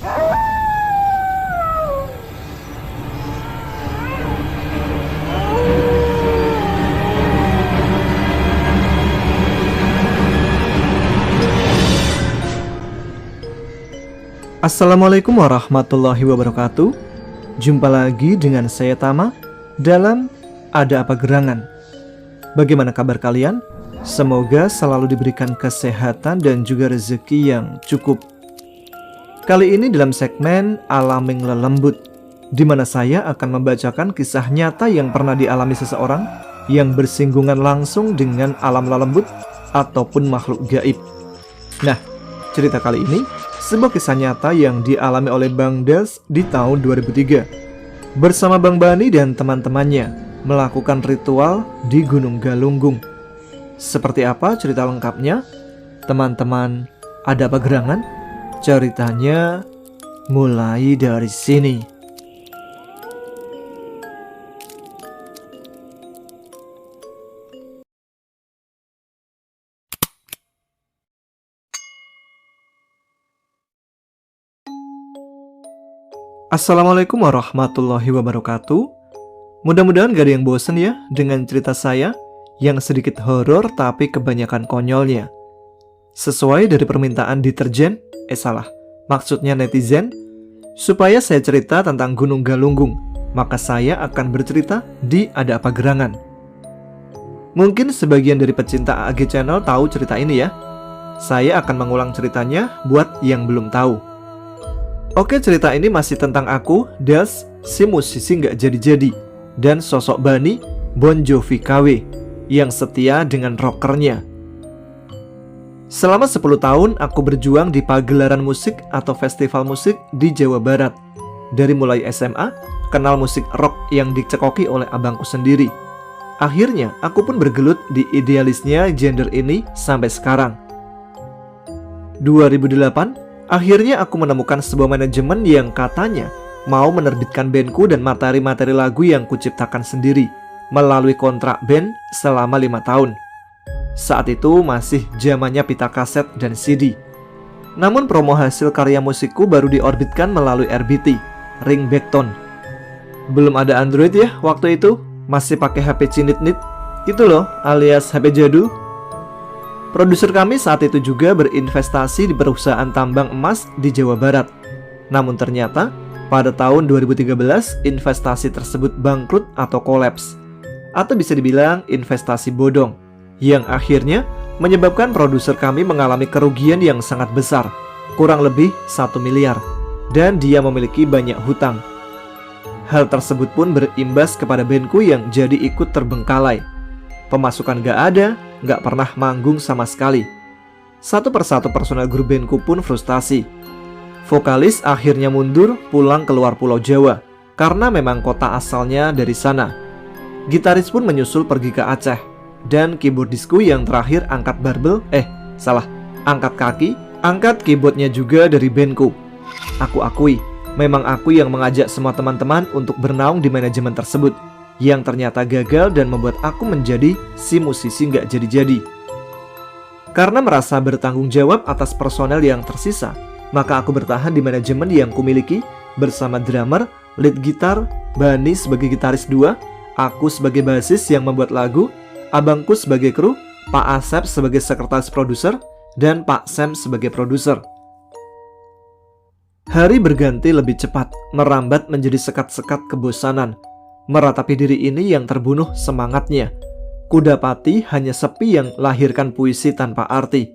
Assalamualaikum warahmatullahi wabarakatuh. Jumpa lagi dengan saya Tama dalam Ada Apa Gerangan. Bagaimana kabar kalian? Semoga selalu diberikan kesehatan dan juga rezeki yang cukup. Kali ini dalam segmen Alaming Lelembut, di mana saya akan membacakan kisah nyata yang pernah dialami seseorang yang bersinggungan langsung dengan alam lelembut ataupun makhluk gaib. Nah, cerita kali ini sebuah kisah nyata yang dialami oleh Bang Dels di tahun 2003 bersama Bang Bani dan teman-temannya melakukan ritual di Gunung Galunggung. Seperti apa cerita lengkapnya? Teman-teman, ada apa gerangan? Ceritanya mulai dari sini. Assalamualaikum warahmatullahi wabarakatuh. Mudah-mudahan gak ada yang bosen ya dengan cerita saya yang sedikit horor tapi kebanyakan konyolnya. Sesuai dari permintaan maksudnya netizen, supaya saya cerita tentang Gunung Galunggung, maka saya akan bercerita di Ada Apa Gerangan. Mungkin sebagian dari pecinta AG Channel tahu cerita ini ya. Saya akan mengulang ceritanya buat yang belum tahu. Oke, cerita ini masih tentang aku, Dels, si musisi nggak jadi-jadi, dan sosok Bani, Bon Jovi KW, yang setia dengan rockernya. Selama 10 tahun, aku berjuang di pagelaran musik atau festival musik di Jawa Barat. Dari mulai SMA, kenal musik rock yang dicekoki oleh abangku sendiri. Akhirnya, aku pun bergelut di idealisnya genre ini sampai sekarang. 2008, akhirnya aku menemukan sebuah manajemen yang katanya mau menerbitkan bandku dan materi-materi lagu yang kuciptakan sendiri melalui kontrak band selama 5 tahun. Saat itu masih zamannya pita kaset dan CD. Namun promo hasil karya musikku baru diorbitkan melalui RBT, Ringback Tone. Belum ada Android ya waktu itu, masih pakai HP cinit-nit, itu loh alias HP jadul. Produser kami saat itu juga berinvestasi di perusahaan tambang emas di Jawa Barat. Namun ternyata pada tahun 2013 investasi tersebut bangkrut atau kolaps, atau bisa dibilang investasi bodong, yang akhirnya menyebabkan produser kami mengalami kerugian yang sangat besar, kurang lebih 1 miliar, dan dia memiliki banyak hutang. Hal tersebut pun berimbas kepada bandku yang jadi ikut terbengkalai. Pemasukan gak ada, gak pernah manggung sama sekali. Satu persatu personel grup bandku pun frustasi. Vokalis akhirnya mundur pulang keluar Pulau Jawa karena memang kota asalnya dari sana. Gitaris pun menyusul pergi ke Aceh. Dan keyboardisku yang terakhir angkat angkat kaki, angkat keyboardnya juga dari bandku. Aku akui, memang aku yang mengajak semua teman-teman untuk bernaung di manajemen tersebut, yang ternyata gagal dan membuat aku menjadi si musisi nggak jadi-jadi. Karena merasa bertanggung jawab atas personel yang tersisa, maka aku bertahan di manajemen yang kumiliki bersama drummer, lead gitar, Bani sebagai gitaris 2, aku sebagai basis yang membuat lagu, abangku sebagai kru, Pak Asep sebagai sekretaris produser, dan Pak Sam sebagai produser. Hari berganti lebih cepat, merambat menjadi sekat-sekat kebosanan. Meratapi diri ini yang terbunuh semangatnya. Kudapati hanya sepi yang lahirkan puisi tanpa arti.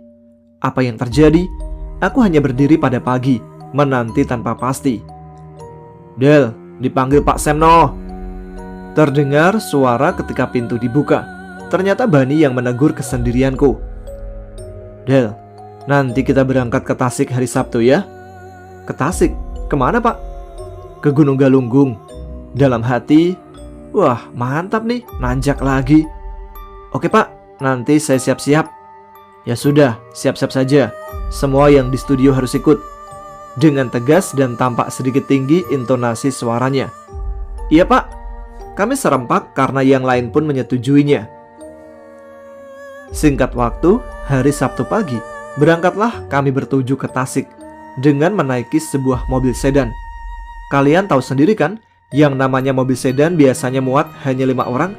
Apa yang terjadi? Aku hanya berdiri pada pagi, menanti tanpa pasti. Del, dipanggil Pak Semno. Terdengar suara ketika pintu dibuka. Ternyata Bani yang menegur kesendirianku. Del, nanti kita berangkat ke Tasik hari Sabtu ya. Ke Tasik? Kemana Pak? Ke Gunung Galunggung. Dalam hati, wah mantap nih, nanjak lagi. Oke Pak, nanti saya siap-siap. Ya sudah, siap-siap saja. Semua yang di studio harus ikut. Dengan tegas dan tampak sedikit tinggi intonasi suaranya. Iya Pak. Kami serempak karena yang lain pun menyetujuinya. Singkat waktu, hari Sabtu pagi, berangkatlah kami bertuju ke Tasik. dengan menaiki sebuah mobil sedan. Kalian tahu sendiri kan, yang namanya mobil sedan biasanya muat hanya 5 orang.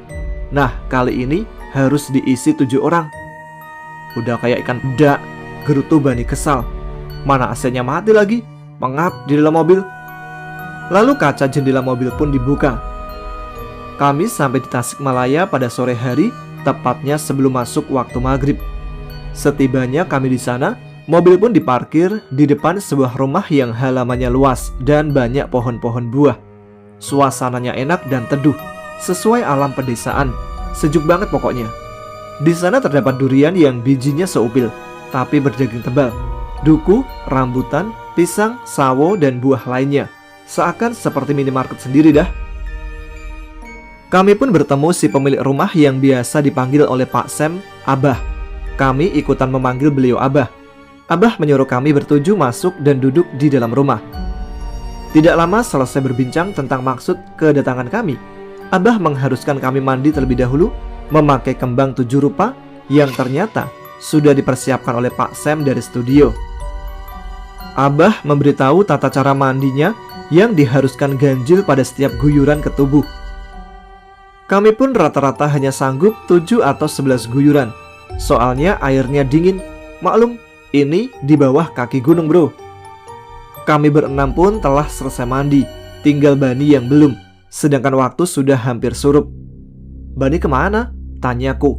Nah, kali ini harus diisi 7 orang. Udah kayak ikan peda, gerutu Bani kesal. Mana AC-nya mati lagi, mengap di dalam mobil. Lalu kaca jendela mobil pun dibuka. Kami sampai di Tasikmalaya pada sore hari, tepatnya sebelum masuk waktu maghrib. Setibanya kami di sana, mobil pun diparkir di depan sebuah rumah yang halamannya luas dan banyak pohon-pohon buah. Suasananya enak dan teduh, sesuai alam pedesaan. Sejuk banget pokoknya. Di sana terdapat durian yang bijinya seupil, tapi berdaging tebal, duku, rambutan, pisang, sawo, dan buah lainnya. Seakan seperti minimarket sendiri dah. Kami pun bertemu si pemilik rumah yang biasa dipanggil oleh Pak Sam, Abah. Kami ikutan memanggil beliau Abah. Abah menyuruh kami bertuju masuk dan duduk di dalam rumah. Tidak lama selesai berbincang tentang maksud kedatangan kami, Abah mengharuskan kami mandi terlebih dahulu memakai kembang 7 rupa yang ternyata sudah dipersiapkan oleh Pak Sam dari studio. Abah memberitahu tata cara mandinya yang diharuskan ganjil pada setiap guyuran ke tubuh. Kami pun rata-rata hanya sanggup 7 atau 11 guyuran. Soalnya airnya dingin. Maklum, ini di bawah kaki gunung bro. Kami berenam pun telah selesai mandi, tinggal Bani yang belum. Sedangkan waktu sudah hampir surup. Bani kemana? Tanyaku.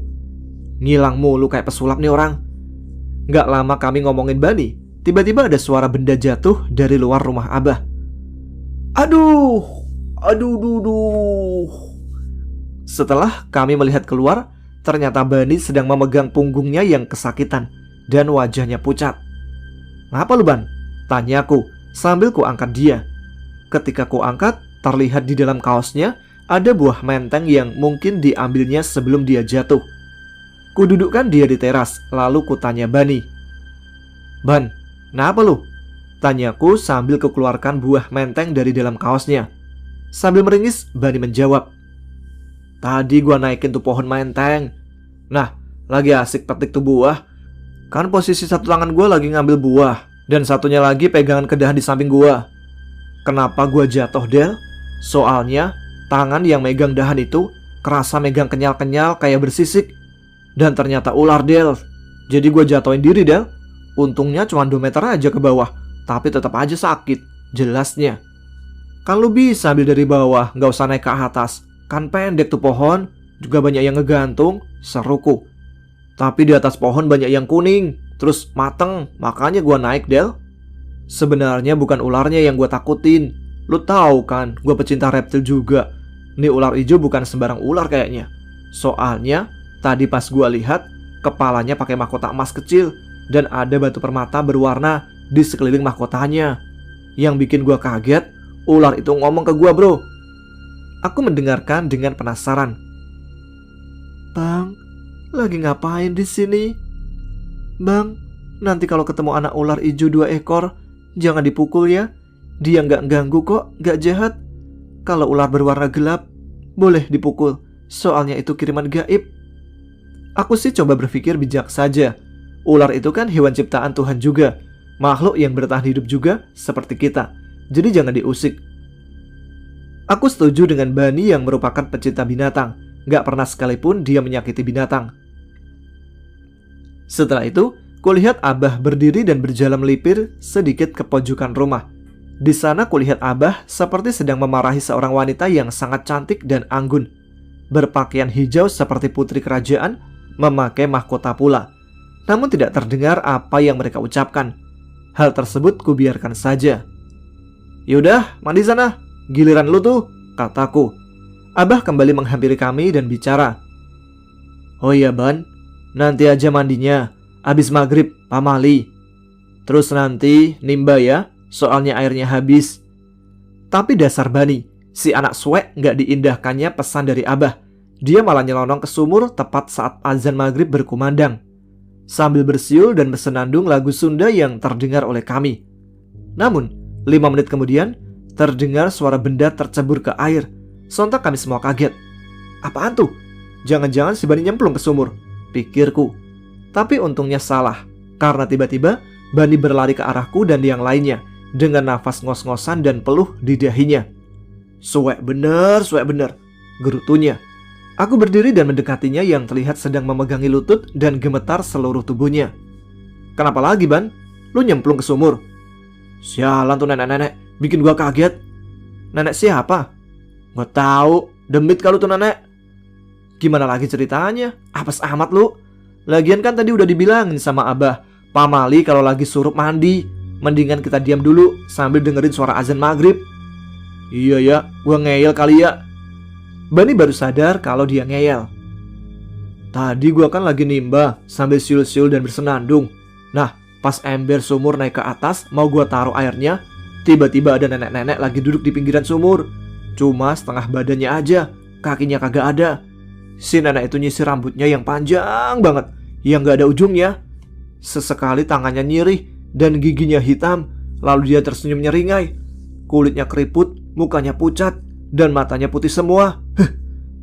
Ngilang mulu kayak pesulap nih orang. Gak lama kami ngomongin Bani, tiba-tiba ada suara benda jatuh dari luar rumah Abah. Aduh. Setelah kami melihat keluar, ternyata Bani sedang memegang punggungnya yang kesakitan dan wajahnya pucat. Ngapa lu Ban? Tanyaku sambil kuangkat dia. Ketika kuangkat, terlihat di dalam kaosnya ada buah menteng yang mungkin diambilnya sebelum dia jatuh. Kududukkan dia di teras, lalu kutanya Bani. Ban, kenapa lu? Tanyaku sambil kukeluarkan buah menteng dari dalam kaosnya. Sambil meringis, Bani menjawab. Tadi gua naikin tuh pohon menteng. Nah, lagi asik petik tuh buah. Kan posisi satu tangan gua lagi ngambil buah dan satunya lagi pegangan ke dahan di samping gua. Kenapa gua jatuh, Del? Soalnya tangan yang megang dahan itu kerasa megang kenyal-kenyal kayak bersisik. Dan ternyata ular, Del. Jadi gua jatuhin diri, Del. Untungnya cuma 2 meter aja ke bawah, tapi tetap aja sakit. Jelasnya. Kan lu bisa ambil dari bawah, gak usah naik ke atas. Kan pendek tuh pohon, juga banyak yang ngegantung, seruku. Tapi di atas pohon banyak yang kuning, terus mateng, makanya gua naik, Del. Sebenarnya bukan ularnya yang gua takutin. Lu tahu kan, gua pecinta reptil juga. Nih ular hijau bukan sembarang ular kayaknya. Soalnya, tadi pas gua lihat, kepalanya pakai mahkota emas kecil dan ada batu permata berwarna di sekeliling mahkotanya. Yang bikin gua kaget, ular itu ngomong ke gua, bro. Aku mendengarkan dengan penasaran. Bang, lagi ngapain di sini? Bang, nanti kalau ketemu anak ular hijau 2 ekor, jangan dipukul ya. Dia nggak ganggu kok, nggak jahat. Kalau ular berwarna gelap, boleh dipukul. Soalnya itu kiriman gaib. Aku sih coba berpikir bijak saja. Ular itu kan hewan ciptaan Tuhan juga, makhluk yang bertahan hidup juga seperti kita. Jadi jangan diusik. Aku setuju dengan Bani yang merupakan pecinta binatang. Gak pernah sekalipun dia menyakiti binatang. Setelah itu, kulihat Abah berdiri dan berjalan melipir sedikit ke pojokan rumah. Di sana kulihat Abah seperti sedang memarahi seorang wanita yang sangat cantik dan anggun. Berpakaian hijau seperti putri kerajaan, memakai mahkota pula. Namun tidak terdengar apa yang mereka ucapkan. Hal tersebut kubiarkan saja. Yaudah, mandi sana. Giliran lu tuh, kataku. Abah kembali menghampiri kami dan bicara. Oh iya Ban, nanti aja mandinya. Abis maghrib, pamali. Terus nanti nimba ya, soalnya airnya habis. Tapi dasar Bani, si anak suek gak diindahkannya pesan dari Abah. Dia malah nyelonong ke sumur tepat saat azan maghrib berkumandang, sambil bersiul dan bersenandung lagu Sunda yang terdengar oleh kami. Namun, 5 menit kemudian, terdengar suara benda tercebur ke air. Sontak kami semua kaget. Apaan tuh? Jangan-jangan si Bani nyemplung ke sumur, pikirku. Tapi untungnya salah, karena tiba-tiba Bani berlari ke arahku dan yang lainnya dengan nafas ngos-ngosan dan peluh di dahinya. Suwek bener, gerutunya. Aku berdiri dan mendekatinya yang terlihat sedang memegangi lutut dan gemetar seluruh tubuhnya. Kenapa lagi, Ban? Lu nyemplung ke sumur? Sialan tuh nenek-nenek, bikin gua kaget. Nenek siapa? Gak tahu, demit kalau tuh nenek. Gimana lagi ceritanya? Apes amat lu. Lagian kan tadi udah dibilangin sama Abah, pamali kalau lagi surup mandi, mendingan kita diam dulu sambil dengerin suara azan maghrib. Iya ya, gua ngeyel kali ya. Bani baru sadar kalau dia ngeyel. Tadi gua kan lagi nimba sambil siul-siul dan bersenandung. Nah, pas ember sumur naik ke atas mau gua taruh airnya, tiba-tiba ada nenek-nenek lagi duduk di pinggiran sumur. Cuma setengah badannya aja, kakinya kagak ada. Si nenek itu nyisir rambutnya yang panjang banget, yang gak ada ujungnya. Sesekali tangannya nyirih dan giginya hitam. Lalu dia tersenyum nyeringai. Kulitnya keriput, mukanya pucat, dan matanya putih semua.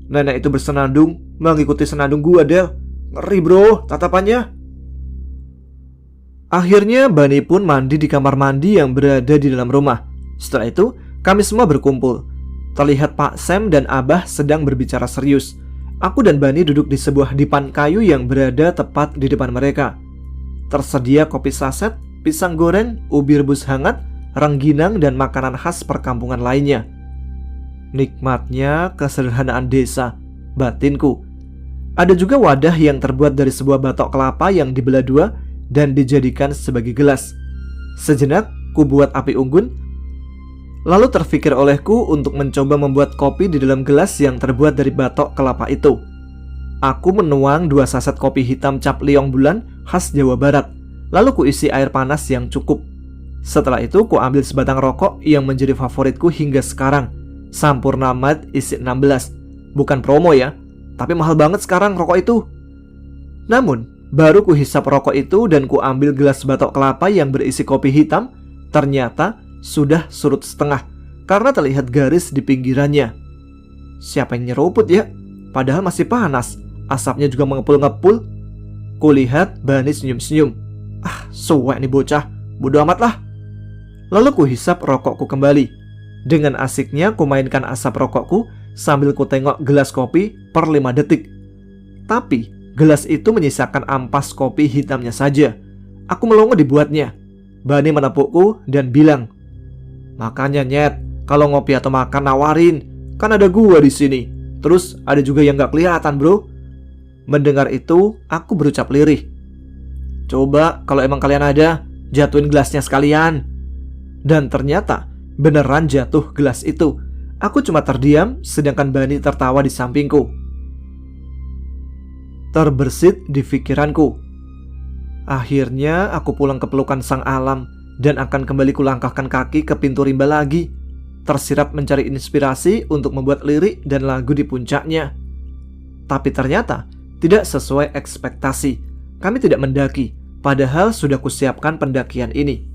Nenek itu bersenandung mengikuti senandung gua, Del. Ngeri bro tatapannya. Akhirnya Bani pun mandi di kamar mandi yang berada di dalam rumah. Setelah itu kami semua berkumpul. Terlihat Pak Sam dan Abah sedang berbicara serius. Aku dan Bani duduk di sebuah dipan kayu yang berada tepat di depan mereka. Tersedia kopi saset, pisang goreng, ubi rebus hangat, rengginang, dan makanan khas perkampungan lainnya. Nikmatnya kesederhanaan desa, batinku. Ada juga wadah yang terbuat dari sebuah batok kelapa yang dibelah dua dan dijadikan sebagai gelas. Sejenak ku buat api unggun. Lalu terfikir olehku untuk mencoba membuat kopi di dalam gelas yang terbuat dari batok kelapa itu. Aku menuang 2 saset kopi hitam cap liong bulan khas Jawa Barat. Lalu ku isi air panas yang cukup. Setelah itu ku ambil sebatang rokok yang menjadi favoritku hingga sekarang, Sampurna Mad isi 16. Bukan promo ya, tapi mahal banget sekarang rokok itu. Namun baru ku hisap rokok itu dan ku ambil gelas batok kelapa yang berisi kopi hitam, ternyata sudah surut setengah karena terlihat garis di pinggirannya. Siapa yang nyeruput ya? Padahal masih panas, asapnya juga mengepul-ngepul. Kulihat Bani senyum-senyum. Suwek nih bocah, bodo amat lah. Lalu ku hisap rokokku kembali. Dengan asiknya ku mainkan asap rokokku sambil ku tengok gelas kopi per 5 detik. Tapi gelas itu menyisakan ampas kopi hitamnya saja. Aku melongo dibuatnya. Bani menepukku dan bilang, "Makanya nyet, kalau ngopi atau makan nawarin, kan ada gua di sini. Terus ada juga yang gak kelihatan bro." Mendengar itu aku berucap lirih, "Coba kalau emang kalian ada, jatuhin gelasnya sekalian." Dan ternyata beneran jatuh gelas itu. Aku cuma terdiam sedangkan Bani tertawa di sampingku. Terbersit di pikiranku. Akhirnya aku pulang ke pelukan sang alam dan akan kembali kulangkahkan kaki ke pintu rimba lagi, tersirat mencari inspirasi untuk membuat lirik dan lagu di puncaknya. Tapi ternyata tidak sesuai ekspektasi. Kami tidak mendaki, padahal sudah kusiapkan pendakian ini.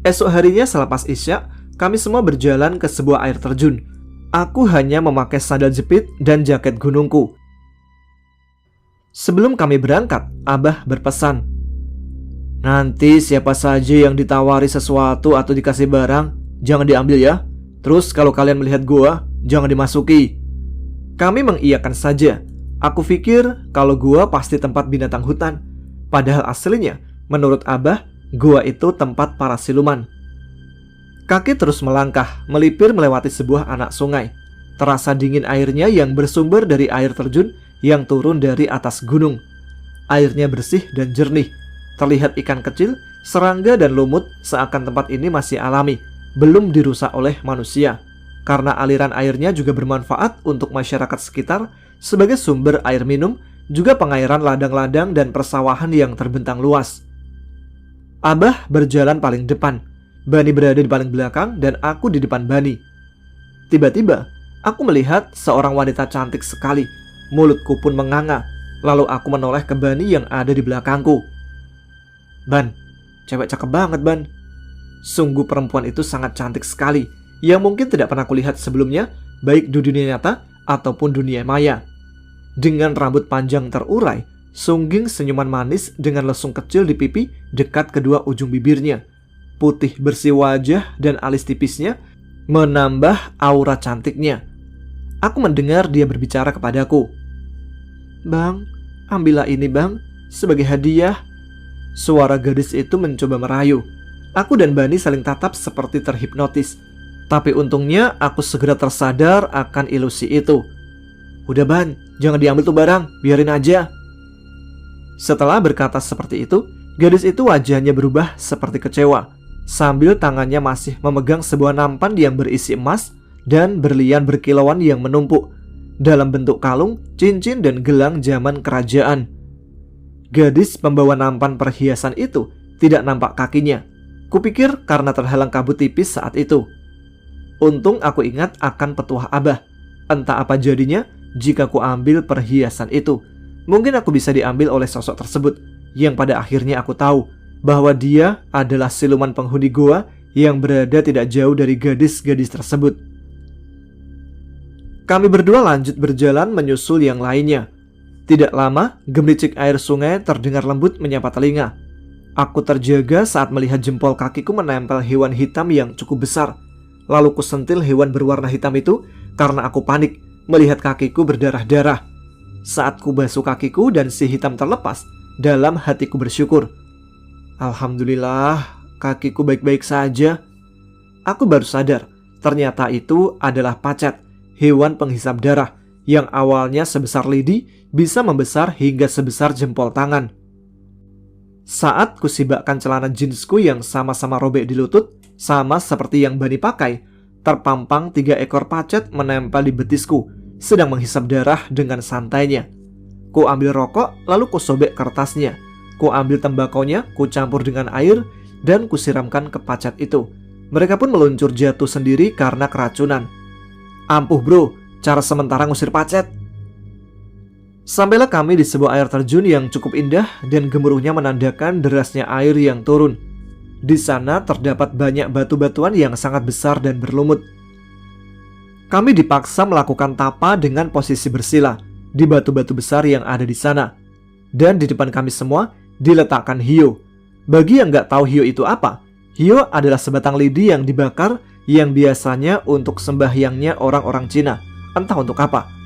Esok harinya selepas isya, kami semua berjalan ke sebuah air terjun. Aku hanya memakai sandal jepit dan jaket gunungku. Sebelum kami berangkat, Abah berpesan, "Nanti siapa saja yang ditawari sesuatu atau dikasih barang, jangan diambil ya. Terus kalau kalian melihat gua, jangan dimasuki." Kami mengiyakan saja. Aku pikir kalau gua pasti tempat binatang hutan. Padahal aslinya, menurut Abah, gua itu tempat para siluman. Kaki terus melangkah, melipir melewati sebuah anak sungai. Terasa dingin airnya yang bersumber dari air terjun yang turun dari atas gunung. Airnya bersih dan jernih. Terlihat ikan kecil, serangga dan lumut, seakan tempat ini masih alami, belum dirusak oleh manusia. Karena aliran airnya juga bermanfaat untuk masyarakat sekitar sebagai sumber air minum, juga pengairan ladang-ladang dan persawahan yang terbentang luas. Abah berjalan paling depan, Bani berada di paling belakang, dan aku di depan Bani. Tiba-tiba, aku melihat seorang wanita cantik sekali. Mulutku pun menganga. Lalu aku menoleh ke Bani yang ada di belakangku. "Ban, cewek cakep banget Ban." Sungguh perempuan itu sangat cantik sekali, yang mungkin tidak pernah kulihat sebelumnya, baik di dunia nyata ataupun dunia maya. Dengan rambut panjang terurai, Sungging senyuman manis dengan lesung kecil di pipi dekat kedua ujung bibirnya. Putih bersih wajah dan alis tipisnya menambah aura cantiknya. Aku mendengar dia berbicara kepadaku. "Bang, ambillah ini bang, sebagai hadiah." Suara gadis itu mencoba merayu. Aku dan Bani saling tatap seperti terhipnotis. Tapi untungnya aku segera tersadar akan ilusi itu. "Udah Ban, jangan diambil tuh barang, biarin aja." Setelah berkata seperti itu, gadis itu wajahnya berubah seperti kecewa, sambil tangannya masih memegang sebuah nampan yang berisi emas dan berlian berkilauan yang menumpuk dalam bentuk kalung, cincin, dan gelang zaman kerajaan. Gadis pembawa nampan perhiasan itu tidak nampak kakinya. Kupikir karena terhalang kabut tipis saat itu. Untung aku ingat akan petuah Abah. Entah apa jadinya jika ku ambil perhiasan itu. Mungkin aku bisa diambil oleh sosok tersebut, yang pada akhirnya aku tahu bahwa dia adalah siluman penghuni goa yang berada tidak jauh dari gadis-gadis tersebut. Kami berdua lanjut berjalan menyusul yang lainnya. Tidak lama, gemericik air sungai terdengar lembut menyapa telinga. Aku terjaga saat melihat jempol kakiku menempel hewan hitam yang cukup besar. Lalu kusentil hewan berwarna hitam itu karena aku panik melihat kakiku berdarah-darah. Saat ku basuh kakiku dan si hitam terlepas, dalam hatiku bersyukur. Alhamdulillah, kakiku baik-baik saja. Aku baru sadar, ternyata itu adalah pacet, hewan penghisap darah yang awalnya sebesar lidi bisa membesar hingga sebesar jempol tangan. Saat kusibakkan celana jeansku yang sama-sama robek di lutut, sama seperti yang Bani pakai, terpampang 3 ekor pacet menempel di betisku, sedang menghisap darah dengan santainya. Ku ambil rokok, lalu ku sobek kertasnya. Ku ambil tembakonya, ku campur dengan air, dan kusiramkan ke pacet itu. Mereka pun meluncur jatuh sendiri karena keracunan. Ampuh bro, cara sementara ngusir pacet. Sampailah kami di sebuah air terjun yang cukup indah dan gemuruhnya menandakan derasnya air yang turun. Di sana terdapat banyak batu-batuan yang sangat besar dan berlumut. Kami dipaksa melakukan tapa dengan posisi bersila di batu-batu besar yang ada di sana. Dan di depan kami semua diletakkan hiyo. Bagi yang nggak tahu hiyo itu apa, hiyo adalah sebatang lidi yang dibakar yang biasanya untuk sembahyangnya orang-orang Cina, entah untuk apa.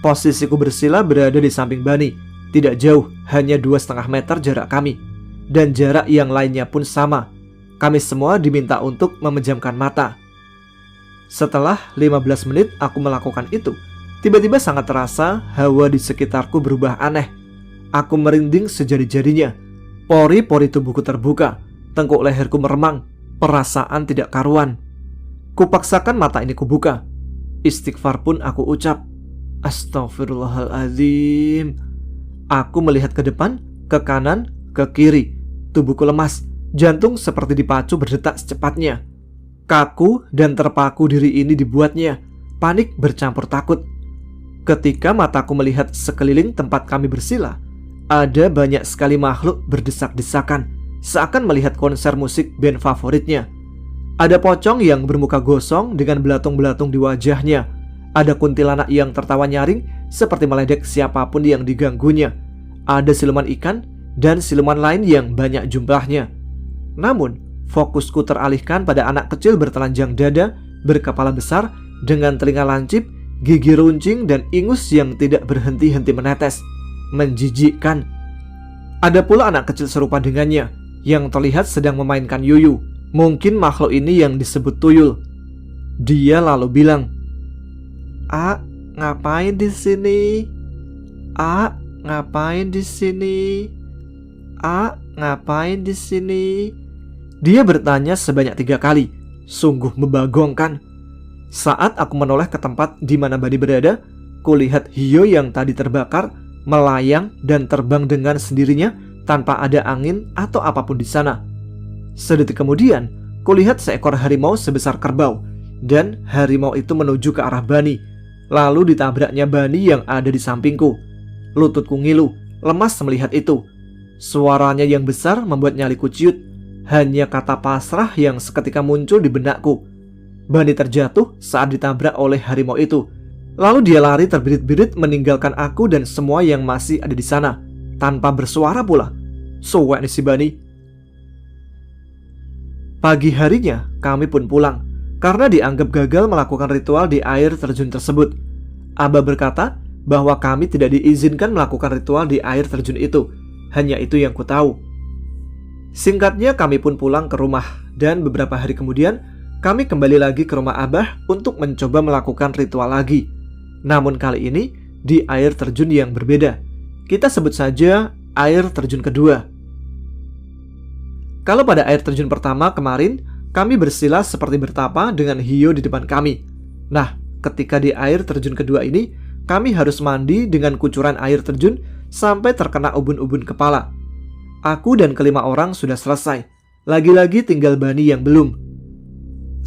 Posisiku bersila berada di samping Bani, tidak jauh, hanya 2,5 meter jarak kami. Dan jarak yang lainnya pun sama. Kami semua diminta untuk memejamkan mata. Setelah 15 menit aku melakukan itu, tiba-tiba sangat terasa hawa di sekitarku berubah aneh. Aku merinding sejadi-jadinya. Pori-pori tubuhku terbuka, tengkuk leherku meremang, perasaan tidak karuan. Kupaksakan mata ini kubuka. Istighfar pun aku ucap. Astaghfirullahaladzim. Aku melihat ke depan, ke kanan, ke kiri. Tubuhku lemas, jantung seperti dipacu berdetak secepatnya. Kaku dan terpaku diri ini dibuatnya. Panik bercampur takut. Ketika mataku melihat sekeliling tempat kami bersila, ada banyak sekali makhluk berdesak-desakan, seakan melihat konser musik band favoritnya. Ada pocong yang bermuka gosong dengan belatung-belatung di wajahnya. Ada kuntilanak yang tertawa nyaring seperti meledek siapapun yang diganggunya. Ada siluman ikan dan siluman lain yang banyak jumlahnya. Namun, fokusku teralihkan pada anak kecil bertelanjang dada, berkepala besar, dengan telinga lancip, gigi runcing, dan ingus yang tidak berhenti-henti menetes. Menjijikkan. Ada pula anak kecil serupa dengannya, yang terlihat sedang memainkan yuyu. Mungkin makhluk ini yang disebut tuyul. Dia lalu bilang, "A, ngapain di sini? A, ngapain di sini? A, ngapain di sini?" Dia bertanya sebanyak 3 kali. Sungguh membagongkan. Saat aku menoleh ke tempat di mana Bani berada, kulihat hiyo yang tadi terbakar melayang dan terbang dengan sendirinya tanpa ada angin atau apapun di sana. Sedetik kemudian, kulihat seekor harimau sebesar kerbau, dan harimau itu menuju ke arah Bani. Lalu ditabraknya Bani yang ada di sampingku. Lututku ngilu, lemas melihat itu. Suaranya yang besar membuat nyaliku ciut. Hanya kata pasrah yang seketika muncul di benakku. Bani terjatuh saat ditabrak oleh harimau itu. Lalu dia lari terbirit-birit meninggalkan aku dan semua yang masih ada di sana. tanpa bersuara pula. Suwek nih si Bani. Pagi harinya kami pun pulang karena dianggap gagal melakukan ritual di air terjun tersebut. Abah berkata bahwa kami tidak diizinkan melakukan ritual di air terjun itu. Hanya itu yang ku tahu. Singkatnya kami pun pulang ke rumah dan beberapa hari kemudian kami kembali lagi ke rumah Abah untuk mencoba melakukan ritual lagi. Namun kali ini di air terjun yang berbeda. Kita sebut saja air terjun kedua. Kalau pada air terjun pertama kemarin, kami bersila seperti bertapa dengan hiu di depan kami. Nah, ketika di air terjun kedua ini, kami harus mandi dengan kucuran air terjun sampai terkena ubun-ubun kepala. Aku dan kelima orang sudah selesai. Lagi-lagi tinggal Bani yang belum.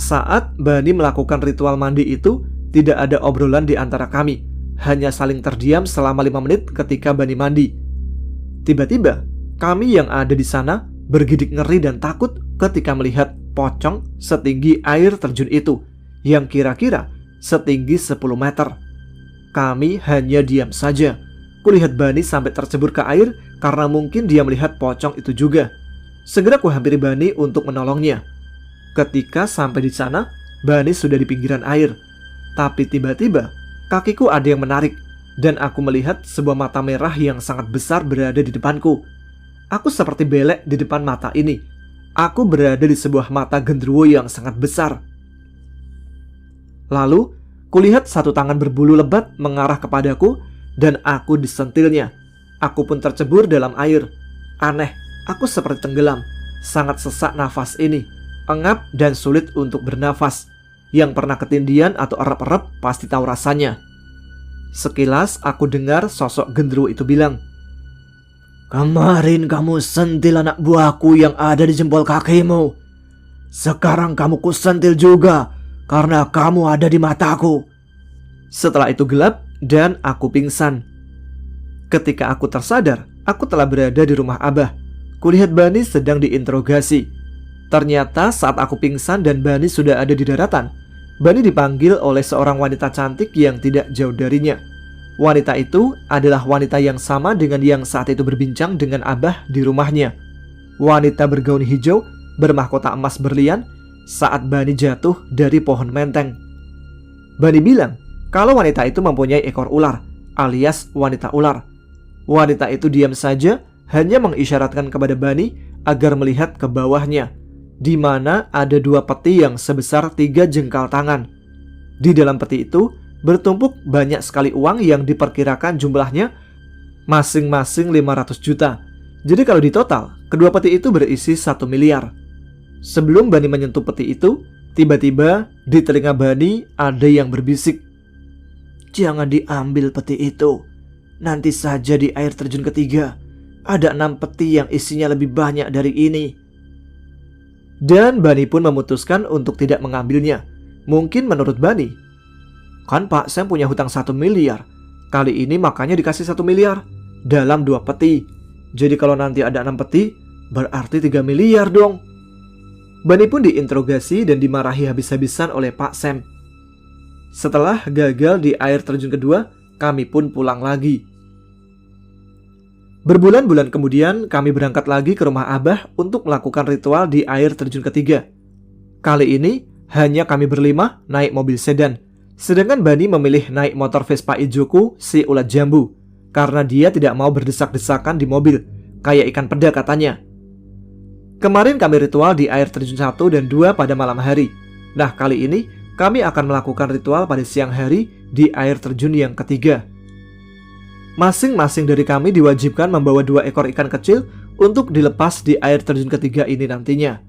Saat Bani melakukan ritual mandi itu, tidak ada obrolan di antara kami. Hanya saling terdiam selama 5 menit ketika Bani mandi. Tiba-tiba, kami yang ada di sana bergidik ngeri dan takut ketika melihat pocong setinggi air terjun itu, yang kira-kira setinggi 10 meter. Kami hanya diam saja. Kulihat Bani sampai tercebur ke air karena mungkin dia melihat pocong itu juga. Segera kuhampiri Bani untuk menolongnya. Ketika sampai di sana, Bani sudah di pinggiran air. Tapi tiba-tiba, kakiku ada yang menarik dan aku melihat sebuah mata merah yang sangat besar berada di depanku. Aku seperti belek di depan mata ini. Aku berada di sebuah mata genderuwo yang sangat besar. Lalu, kulihat satu tangan berbulu lebat mengarah kepadaku dan aku disentilnya. Aku pun tercebur dalam air. Aneh, aku seperti tenggelam. Sangat sesak nafas ini. Engap dan sulit untuk bernafas. Yang pernah ketindihan atau erep-erep pasti tahu rasanya. Sekilas aku dengar sosok genderuwo itu bilang, "Kemarin kamu sentil anak buahku yang ada di jempol kakimu. Sekarang kamu kusentil juga karena kamu ada di mataku." Setelah itu gelap dan aku pingsan. Ketika aku tersadar, aku telah berada di rumah Abah. Kulihat Bani sedang diinterogasi. Ternyata saat aku pingsan dan Bani sudah ada di daratan, Bani dipanggil oleh seorang wanita cantik yang tidak jauh darinya. Wanita itu adalah wanita yang sama dengan yang saat itu berbincang dengan Abah di rumahnya. Wanita bergaun hijau bermahkota emas berlian saat Bani jatuh dari pohon menteng. Bani bilang kalau wanita itu mempunyai ekor ular alias wanita ular. Wanita itu diam saja, hanya mengisyaratkan kepada Bani agar melihat ke bawahnya, di mana ada 2 peti yang sebesar 3 jengkal tangan. Di dalam peti itu bertumpuk banyak sekali uang yang diperkirakan jumlahnya masing-masing 500 juta. Jadi kalau di total, kedua peti itu berisi 1 miliar. Sebelum Bani menyentuh peti itu, tiba-tiba di telinga Bani ada yang berbisik, "Jangan diambil peti itu. Nanti saja di air terjun ketiga ada 6 peti yang isinya lebih banyak dari ini." Dan Bani pun memutuskan untuk tidak mengambilnya. Mungkin menurut Bani, "Kan Pak Sam punya hutang 1 miliar. Kali ini makanya dikasih 1 miliar dalam 2 peti. Jadi kalau nanti ada 6 peti, berarti 3 miliar dong." Bani pun diinterogasi dan dimarahi habis-habisan oleh Pak Sam. Setelah gagal di air terjun kedua, kami pun pulang lagi. Berbulan-bulan kemudian kami berangkat lagi ke rumah Abah untuk melakukan ritual di air terjun ketiga. Kali ini hanya kami berlima naik mobil sedan, sedangkan Bani memilih naik motor Vespa ijoku si ulat jambu karena dia tidak mau berdesak-desakan di mobil kayak ikan peda katanya. Kemarin kami ritual di air terjun 1 dan 2 pada malam hari. Nah, kali ini kami akan melakukan ritual pada siang hari di air terjun yang ketiga. Masing-masing dari kami diwajibkan membawa 2 ekor ikan kecil untuk dilepas di air terjun ketiga ini nantinya.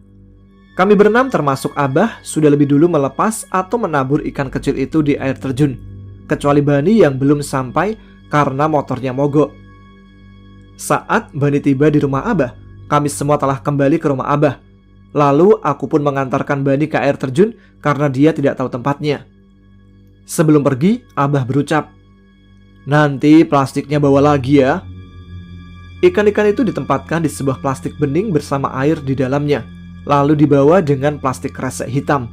Kami berenam termasuk Abah sudah lebih dulu melepas atau menabur ikan kecil itu di air terjun, kecuali Bani yang belum sampai karena motornya mogok. Saat Bani tiba di rumah Abah, kami semua telah kembali ke rumah Abah. Lalu aku pun mengantarkan Bani ke air terjun karena dia tidak tahu tempatnya. Sebelum pergi, Abah berucap, "Nanti plastiknya bawa lagi ya." Ikan-ikan itu ditempatkan di sebuah plastik bening bersama air di dalamnya, lalu dibawa dengan plastik kresek hitam.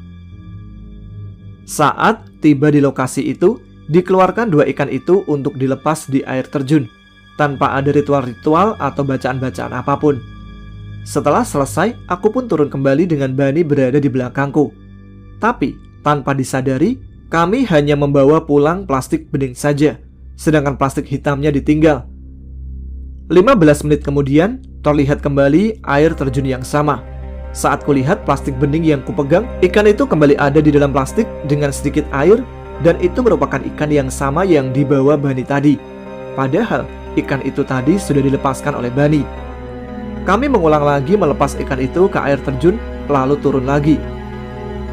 Saat tiba di lokasi itu, dikeluarkan 2 ikan itu untuk dilepas di air terjun. tanpa ada ritual-ritual atau bacaan-bacaan apapun. Setelah selesai, aku pun turun kembali dengan Bani berada di belakangku. Tapi, tanpa disadari, kami hanya membawa pulang plastik bening saja, sedangkan plastik hitamnya ditinggal. 15 menit kemudian, terlihat kembali air terjun yang sama. Saat kulihat plastik bening yang kupegang, ikan itu kembali ada di dalam plastik dengan sedikit air, dan itu merupakan ikan yang sama yang dibawa Bani tadi. Padahal, ikan itu tadi sudah dilepaskan oleh Bani. Kami mengulang lagi melepas ikan itu ke air terjun, lalu turun lagi.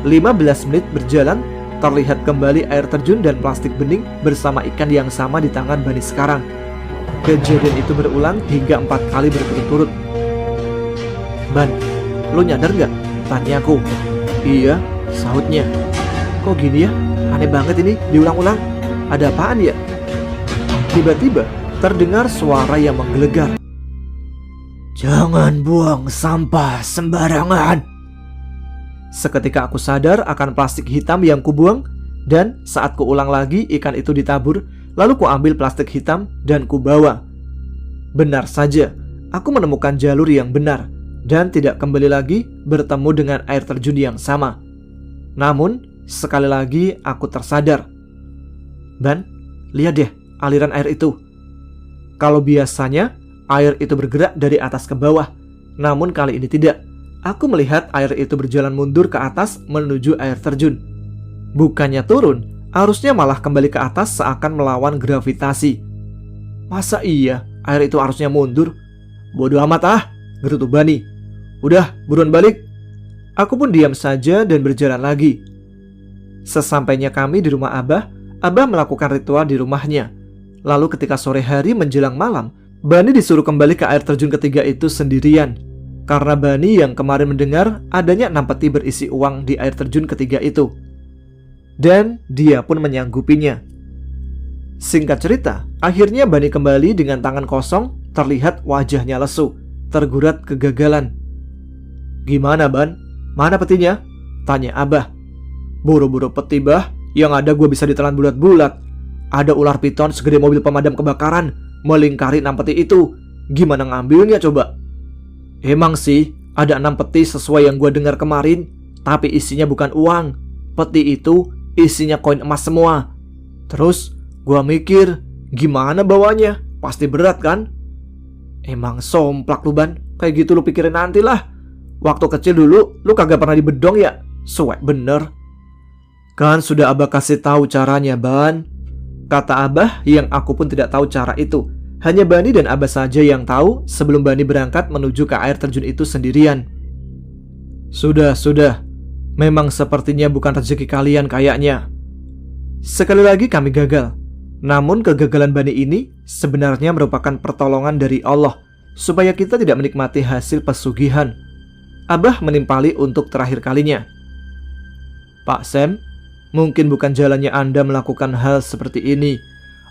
15 menit berjalan, terlihat kembali air terjun dan plastik bening bersama ikan yang sama di tangan Bani sekarang. Kejadian itu berulang hingga 4 kali berturut-turut. "Ban, lu nyadar gak?" tanyaku. "Iya," sahutnya. "Kok gini ya? Aneh banget ini, diulang-ulang. Ada apaan ya?" Tiba-tiba terdengar suara yang menggelegar. "Jangan buang sampah sembarangan." Seketika aku sadar akan plastik hitam yang kubuang, dan saat kuulang lagi ikan itu ditabur, lalu kuambil plastik hitam dan kubawa. Benar saja, aku menemukan jalur yang benar dan tidak kembali lagi bertemu dengan air terjun yang sama. Namun, sekali lagi aku tersadar. "Ban, lihat deh aliran air itu." Kalau biasanya air itu bergerak dari atas ke bawah, namun kali ini tidak. Aku melihat air itu berjalan mundur ke atas menuju air terjun. Bukannya turun, arusnya malah kembali ke atas seakan melawan gravitasi. "Masa iya air itu arusnya mundur? Bodoh amat ah," gerutu Bani. "Udah, buruan balik." Aku pun diam saja dan berjalan lagi. Sesampainya kami di rumah Abah melakukan ritual di rumahnya. Lalu ketika sore hari menjelang malam, Bani disuruh kembali ke air terjun ketiga itu sendirian. Karena Bani yang kemarin mendengar adanya 6 peti berisi uang di air terjun ketiga itu. Dan dia pun menyanggupinya. Singkat cerita, akhirnya Bani kembali dengan tangan kosong, terlihat wajahnya lesu, tergurat kegagalan. "Gimana, Ban? Mana petinya?" tanya Abah. "Buru-buru peti, Bah. Yang ada gue bisa ditelan bulat-bulat. Ada ular piton segede mobil pemadam kebakaran melingkari 6 peti itu. Gimana ngambilnya coba?" "Emang sih ada 6 peti sesuai yang gue dengar kemarin, tapi isinya bukan uang. Peti itu isinya koin emas semua. Terus gue mikir, gimana bawanya? Pasti berat kan?" "Emang somplak lu, Ban. Kayak gitu lu pikirin nanti lah. Waktu kecil dulu lu kagak pernah dibedong ya? Suek bener." "Kan sudah Abah kasih tahu caranya, Ban," kata Abah yang aku pun tidak tahu cara itu. Hanya Bani dan Abah saja yang tahu sebelum Bani berangkat menuju ke air terjun itu sendirian. Sudah. Memang sepertinya bukan rezeki kalian kayaknya." Sekali lagi kami gagal. Namun kegagalan Bani ini sebenarnya merupakan pertolongan dari Allah supaya kita tidak menikmati hasil pesugihan. Abah menimpali untuk terakhir kalinya. "Pak Sam, mungkin bukan jalannya Anda melakukan hal seperti ini.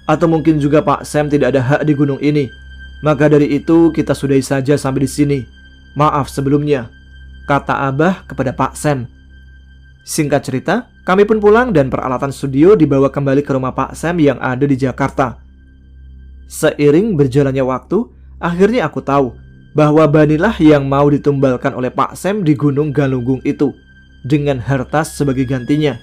Atau mungkin juga Pak Sam tidak ada hak di gunung ini. Maka dari itu kita sudahi saja sampai di sini. Maaf sebelumnya," kata Abah kepada Pak Sam. Singkat cerita, kami pun pulang dan peralatan studio dibawa kembali ke rumah Pak Sam yang ada di Jakarta. Seiring berjalannya waktu, akhirnya aku tahu bahwa Banilah yang mau ditumbalkan oleh Pak Sam di Gunung Galunggung itu, dengan harta sebagai gantinya.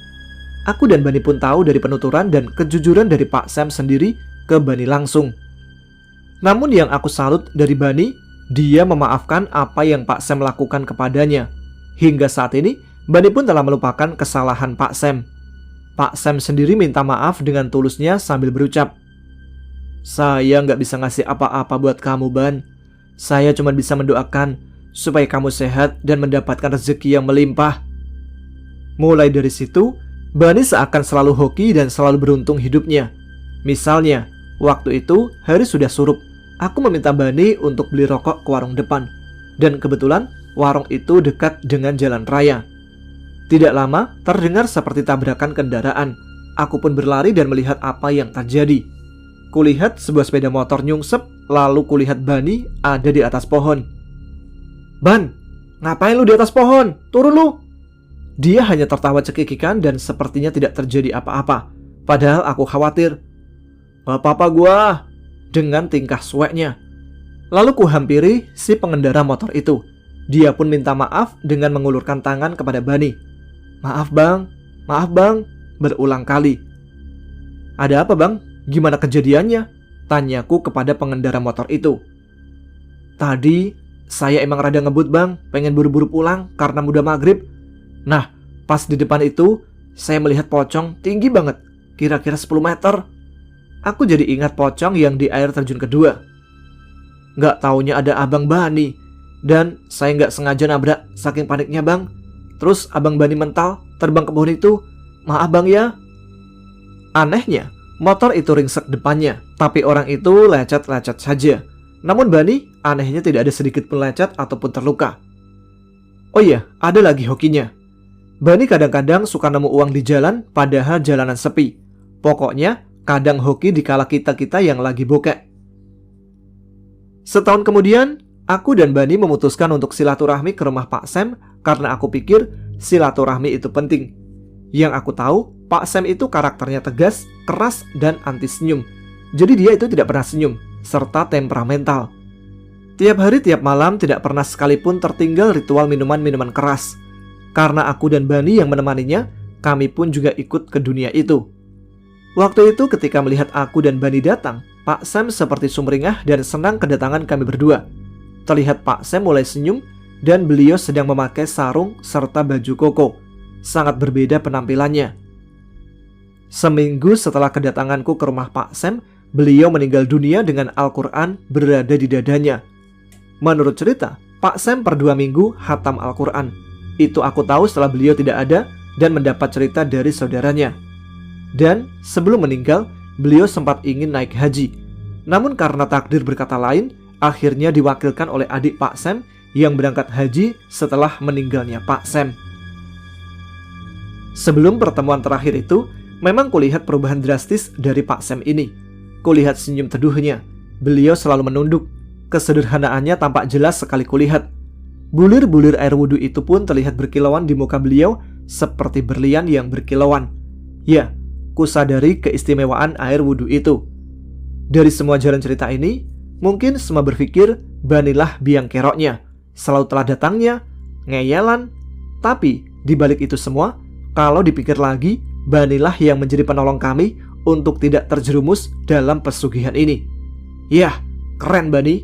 Aku dan Bani pun tahu dari penuturan dan kejujuran dari Pak Sam sendiri ke Bani langsung. Namun yang aku salut dari Bani, dia memaafkan apa yang Pak Sam lakukan kepadanya. Hingga saat ini, Bani pun telah melupakan kesalahan Pak Sam. Pak Sam sendiri minta maaf dengan tulusnya sambil berucap, "Saya nggak bisa ngasih apa-apa buat kamu, Ban. Saya cuma bisa mendoakan supaya kamu sehat dan mendapatkan rezeki yang melimpah." Mulai dari situ, Bani seakan selalu hoki dan selalu beruntung hidupnya. Misalnya, waktu itu hari sudah surup. Aku meminta Bani untuk beli rokok ke warung depan. Dan kebetulan warung itu dekat dengan jalan raya. Tidak lama terdengar seperti tabrakan kendaraan. Aku pun berlari dan melihat apa yang terjadi. Kulihat sebuah sepeda motor nyungsep, lalu kulihat Bani ada di atas pohon. "Ban, ngapain lu di atas pohon? Turun lu!" Dia hanya tertawa cekikikan dan sepertinya tidak terjadi apa-apa. Padahal aku khawatir. "Gak apa-apa gua. dengan tingkah sueknya. Lalu kuhampiri si pengendara motor itu. Dia pun minta maaf dengan mengulurkan tangan kepada Bani. Maaf bang, berulang kali. Ada apa bang? Gimana kejadiannya? Tanyaku kepada pengendara motor itu. Tadi saya emang rada ngebut bang, pengen buru-buru pulang karena udah maghrib. Nah, pas di depan itu saya melihat pocong tinggi banget, kira-kira 10 meter. Aku jadi ingat pocong yang di air terjun kedua. Gak taunya ada abang Bani, dan saya gak sengaja nabrak saking paniknya bang. Terus abang Bani mental terbang ke pohon itu. Maaf bang ya. Anehnya, motor itu ringsek depannya, tapi orang itu lecet-lecet saja. Namun Bani anehnya tidak ada sedikit pun lecet ataupun terluka. Oh iya, ada lagi hokinya. Bani kadang-kadang suka nemu uang di jalan padahal jalanan sepi. Pokoknya kadang hoki dikala kita-kita yang lagi bokek. Setahun kemudian, aku dan Bani memutuskan untuk silaturahmi ke rumah Pak Sam karena aku pikir silaturahmi itu penting. Yang aku tahu, Pak Sam itu karakternya tegas, keras, dan anti senyum. Jadi dia itu tidak pernah senyum, serta temperamental. Tiap hari tiap malam tidak pernah sekalipun tertinggal ritual minuman-minuman keras. Karena aku dan Bani yang menemaninya, kami pun juga ikut ke dunia itu. Waktu itu ketika melihat aku dan Bani datang, Pak Sam seperti sumringah dan senang kedatangan kami berdua. Terlihat Pak Sam mulai senyum dan beliau sedang memakai sarung serta baju koko. Sangat berbeda penampilannya. Seminggu setelah kedatanganku ke rumah Pak Sam, beliau meninggal dunia dengan Al-Quran berada di dadanya. Menurut cerita, Pak Sam per 2 minggu hatam Al-Quran. Itu aku tahu setelah beliau tidak ada dan mendapat cerita dari saudaranya. Dan sebelum meninggal, beliau sempat ingin naik haji. Namun karena takdir berkata lain, akhirnya diwakilkan oleh adik Pak Sam yang berangkat haji setelah meninggalnya Pak Sam. Sebelum pertemuan terakhir itu, memang kulihat perubahan drastis dari Pak Sam ini. Kulihat senyum teduhnya. Beliau selalu menunduk. Kesederhanaannya tampak jelas sekali kulihat. Bulir-bulir air wudhu itu pun terlihat berkilauan di muka beliau seperti berlian yang berkilauan. Ya, kusadari keistimewaan air wudhu itu. Dari semua jalan cerita ini, mungkin semua berpikir Banilah biang keroknya, selalu telah datangnya, ngeyelan. Tapi di balik itu semua, kalau dipikir lagi, Banilah yang menjadi penolong kami untuk tidak terjerumus dalam pesugihan ini. Yah, keren Bani.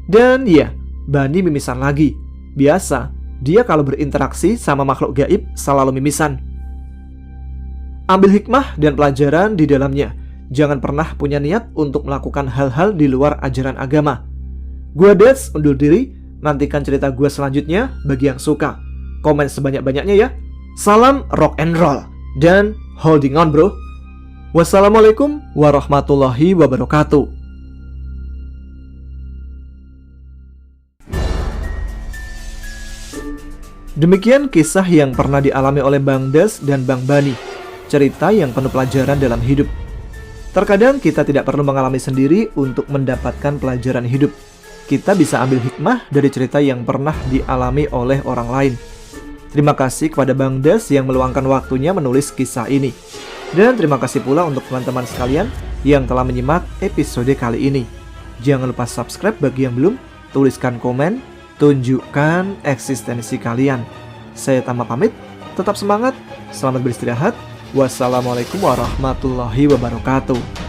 Dan ya, Bani mimisan lagi. Biasa, dia kalau berinteraksi sama makhluk gaib selalu mimisan. Ambil hikmah dan pelajaran di dalamnya. Jangan pernah punya niat untuk melakukan hal-hal di luar ajaran agama. Gua Deds undur diri. Nantikan cerita gua selanjutnya bagi yang suka. Komen sebanyak-banyaknya ya. Salam rock and roll. Dan holding on bro. Wassalamualaikum warahmatullahi wabarakatuh. Demikian kisah yang pernah dialami oleh Bang Des dan Bang Bani. Cerita yang penuh pelajaran dalam hidup. Terkadang kita tidak perlu mengalami sendiri untuk mendapatkan pelajaran hidup. Kita bisa ambil hikmah dari cerita yang pernah dialami oleh orang lain. Terima kasih kepada Bang Des yang meluangkan waktunya menulis kisah ini. Dan terima kasih pula untuk teman-teman sekalian yang telah menyimak episode kali ini. Jangan lupa subscribe bagi yang belum, tuliskan komen, tunjukkan eksistensi kalian. Saya Tama pamit, tetap semangat, selamat beristirahat. Wassalamualaikum warahmatullahi wabarakatuh.